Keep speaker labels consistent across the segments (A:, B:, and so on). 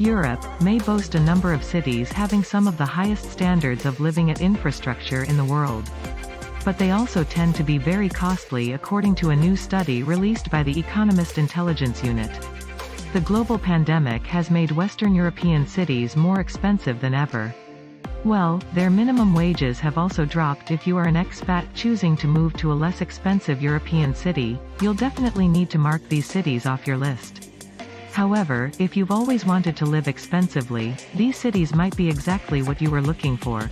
A: Europe may boast a number of cities having some of the highest standards of living and infrastructure in the world. But they also tend to be very costly according to a new study released by the Economist Intelligence Unit. The global pandemic has made Western European cities more expensive than ever. Well, their minimum wages have also dropped. If you are an expat choosing to move to a less expensive European city, you'll definitely need to mark these cities off your list. However, if you've always wanted to live expensively, these cities might be exactly what you were looking for.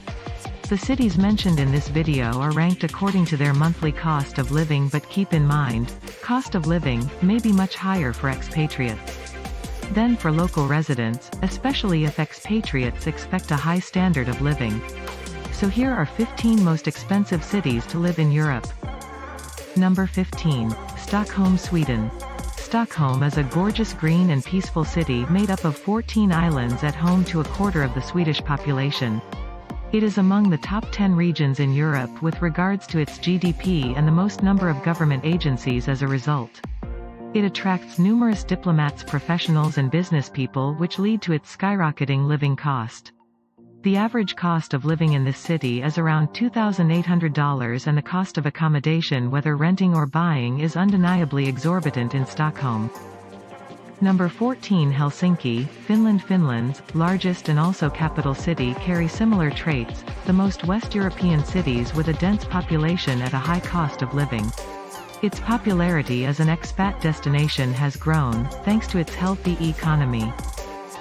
A: The cities mentioned in this video are ranked according to their monthly cost of living, but keep in mind, cost of living may be much higher for expatriates than for local residents, especially if expatriates expect a high standard of living. So here are 15 most expensive cities to live in Europe. Number 15. Stockholm, Sweden. Stockholm is a gorgeous green and peaceful city made up of 14 islands at home to a quarter of the Swedish population. It is among the top 10 regions in Europe with regards to its GDP and the most number of government agencies as a result. It attracts numerous diplomats, professionals and business people, which lead to its skyrocketing living cost. The average cost of living in this city is around $2,800, and the cost of accommodation, whether renting or buying, is undeniably exorbitant in Stockholm. Number 14. Helsinki, Finland. Finland's largest and also capital city carries similar traits, the most West European cities with a dense population at a high cost of living. Its popularity as an expat destination has grown, thanks to its healthy economy,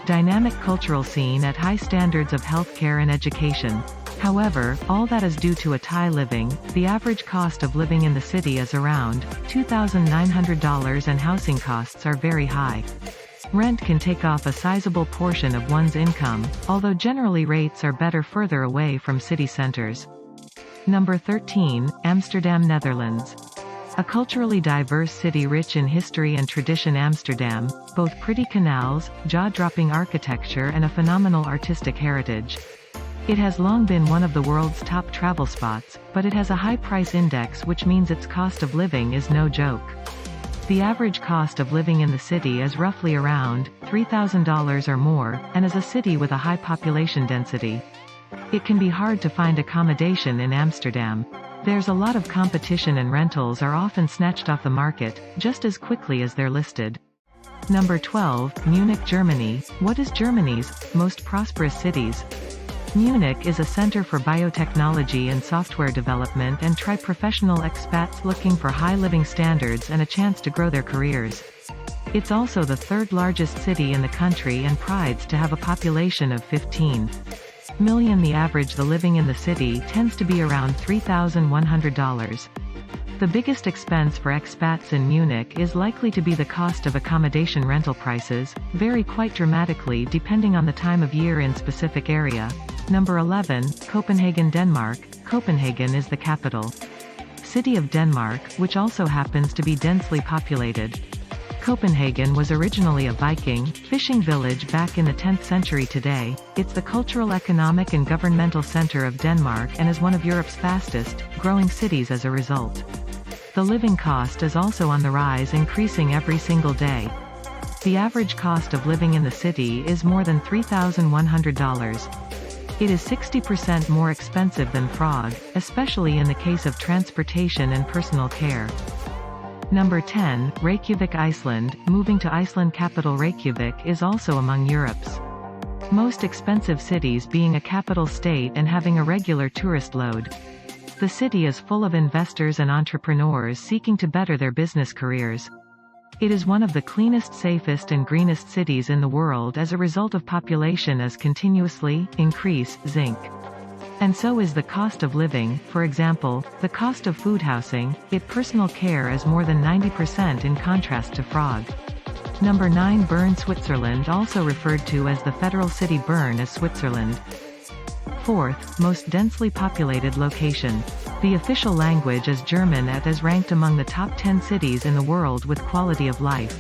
A: dynamic cultural scene at high standards of healthcare and education. However, all that is due to a high living. The average cost of living in the city is around $2,900 and housing costs are very high. Rent can take off a sizable portion of one's income, although generally rates are better further away from city centers. Number 13. Amsterdam, Netherlands. A culturally diverse city rich in history and tradition. Amsterdam, both pretty canals, jaw-dropping architecture and a phenomenal artistic heritage. It has long been one of the world's top travel spots, but it has a high price index, which means its cost of living is no joke. The average cost of living in the city is roughly around $3,000 or more, and is a city with a high population density. It can be hard to find accommodation in Amsterdam. There's a lot of competition and rentals are often snatched off the market, just as quickly as they're listed. Number 12. Munich, Germany. What is Germany's most prosperous cities? Munich is a center for biotechnology and software development and professional expats looking for high living standards and a chance to grow their careers. It's also the third largest city in the country and prides to have a population of 15 million. The average the living in the city tends to be around $3,100. The biggest expense for expats in Munich is likely to be the cost of accommodation. Rental prices vary quite dramatically depending on the time of year in specific area. Number 11. Copenhagen, Denmark. Copenhagen is the capital city of Denmark, which also happens to be densely populated. Copenhagen was originally a Viking fishing village back in the 10th century. Today, it's the cultural, economic and governmental center of Denmark and is one of Europe's fastest growing cities as a result. The living cost is also on the rise, increasing every single day. The average cost of living in the city is more than $3,100. It is 60% more expensive than Prague, especially in the case of transportation and personal care. Number 10. Reykjavik, Iceland. Moving to Iceland capital Reykjavik is also among Europe's most expensive cities, being a capital state and having a regular tourist load. The city is full of investors and entrepreneurs seeking to better their business careers. It is one of the cleanest, safest and greenest cities in the world as a result of population is continuously increasing. And so is the cost of living. For example, the cost of food, housing, personal care is more than 90% in contrast to Prague. Number 9. Bern, Switzerland, also referred to as the federal city. Bern is Switzerland. Fourth most densely populated location. The official language is German. It is ranked among the top 10 cities in the world with quality of life.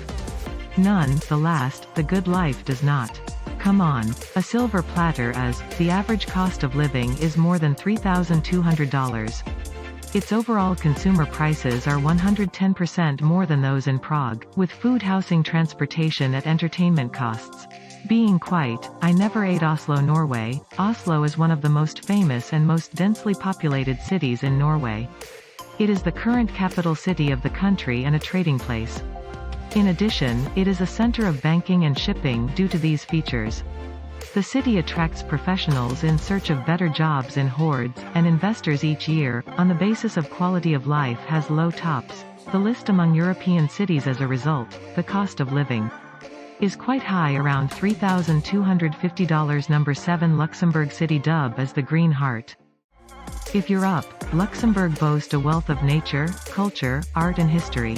A: None, the last, the good life does not. Come on. A silver platter is, the average cost of living is more than $3,200. Its overall consumer prices are 110% more than those in Prague, with food, housing, transportation and entertainment costs Being quite, I never ate Oslo, Norway. Oslo is one of the most famous and most densely populated cities in Norway. It is the current capital city of the country and a trading place. In addition, it is a center of banking and shipping due to these features. The city attracts professionals in search of better jobs in hordes, and investors each year, on the basis of quality of life, has low tops the list among European cities. As a result, the cost of living is quite high, around $3,250. Number 7. Luxembourg City, dubbed as the Green Heart. If you're up, Luxembourg boasts a wealth of nature, culture, art and history.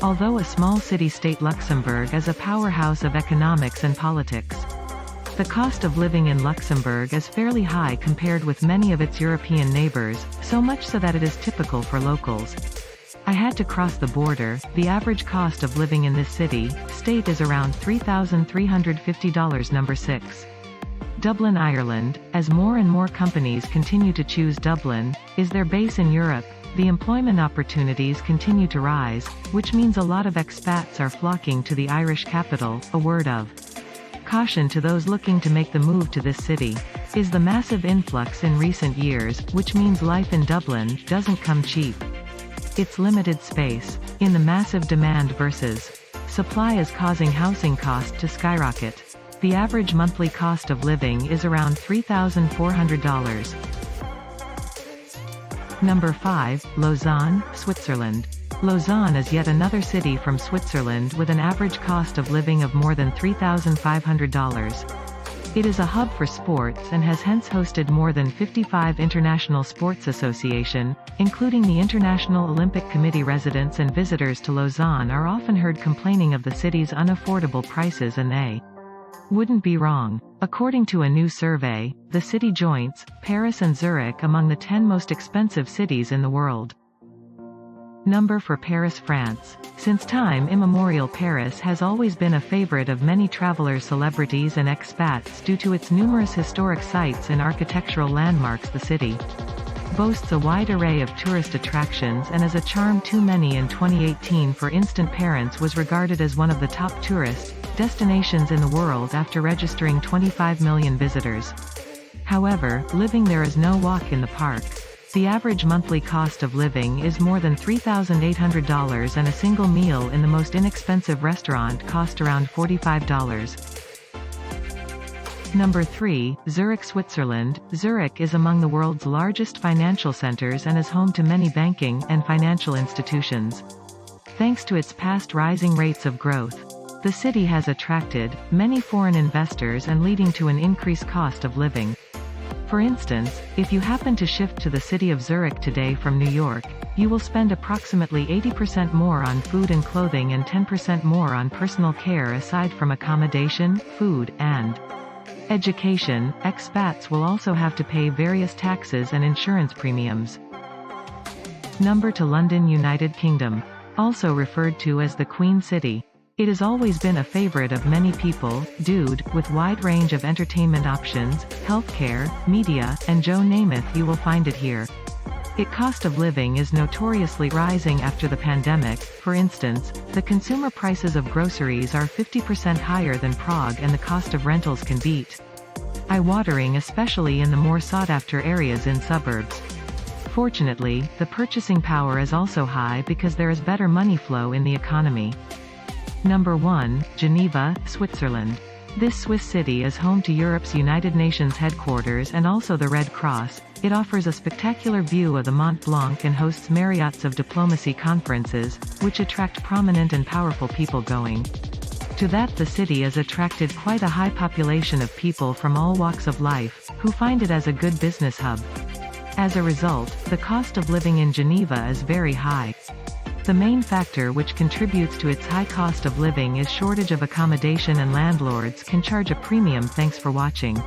A: Although a small city-state, Luxembourg is a powerhouse of economics and politics. The cost of living in Luxembourg is fairly high compared with many of its European neighbors, so much so that it is typical for locals. I had to cross the border. The average cost of living in this city-state is around $3,350. Number 6. Dublin, Ireland. As more and more companies continue to choose Dublin is their base in Europe, the employment opportunities continue to rise, which means a lot of expats are flocking to the Irish capital. A word of caution to those looking to make the move to this city is the massive influx in recent years, which means life in Dublin doesn't come cheap. Its limited space in the massive demand versus supply is causing housing costs to skyrocket. The average monthly cost of living is around $3,400. Number 5. Lausanne, Switzerland. Lausanne is yet another city from Switzerland with an average cost of living of more than $3,500. It is a hub for sports and has hence hosted more than 55 international sports associations, including the International Olympic Committee. Residents and visitors to Lausanne are often heard complaining of the city's unaffordable prices, and they wouldn't be wrong. According to a new survey, the city joins Paris and Zurich among the 10 most expensive cities in the world. Number 4. Paris, France. Since time immemorial, Paris has always been a favorite of many travelers, celebrities and expats due to its numerous historic sites and architectural landmarks. The city boasts a wide array of tourist attractions and is a charm to many. In 2018, for instance, Paris was regarded as one of the top tourist destinations in the world after registering 25 million visitors. However, living there is no walk in the park. The average monthly cost of living is more than $3,800 and a single meal in the most inexpensive restaurant cost around $45. Number 3. Zurich, Switzerland. Zurich is among the world's largest financial centers and is home to many banking and financial institutions. Thanks to its past rising rates of growth, the city has attracted many foreign investors and leading to an increased cost of living. For instance, if you happen to shift to the city of Zurich today from New York, you will spend approximately 80% more on food and clothing and 10% more on personal care. Aside from accommodation, food, and education, expats will also have to pay various taxes and insurance premiums. Number 2. London, United Kingdom. Also referred to as the Queen City. It has always been a favorite of many people, with wide range of entertainment options, healthcare, media, and Joe Namath. You will find it here. Its cost of living is notoriously rising after the pandemic. For instance, the consumer prices of groceries are 50% higher than Prague, and the cost of rentals can beat eye-watering, especially in the more sought-after areas in suburbs. Fortunately, the purchasing power is also high because there is better money flow in the economy. Number 1. Geneva, Switzerland. This Swiss city is home to Europe's United Nations headquarters and also the Red Cross. It offers a spectacular view of the Mont Blanc and hosts myriads of diplomacy conferences, which attract prominent and powerful people going. To that, the city has attracted quite a high population of people from all walks of life, who find it as a good business hub. As a result, the cost of living in Geneva is very high. The main factor which contributes to its high cost of living is shortage of accommodation, and landlords can charge a premium. Thanks for watching.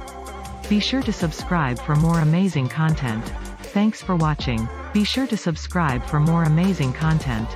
A: Be sure to subscribe for more amazing content. Thanks for watching. Be sure to subscribe for more amazing content.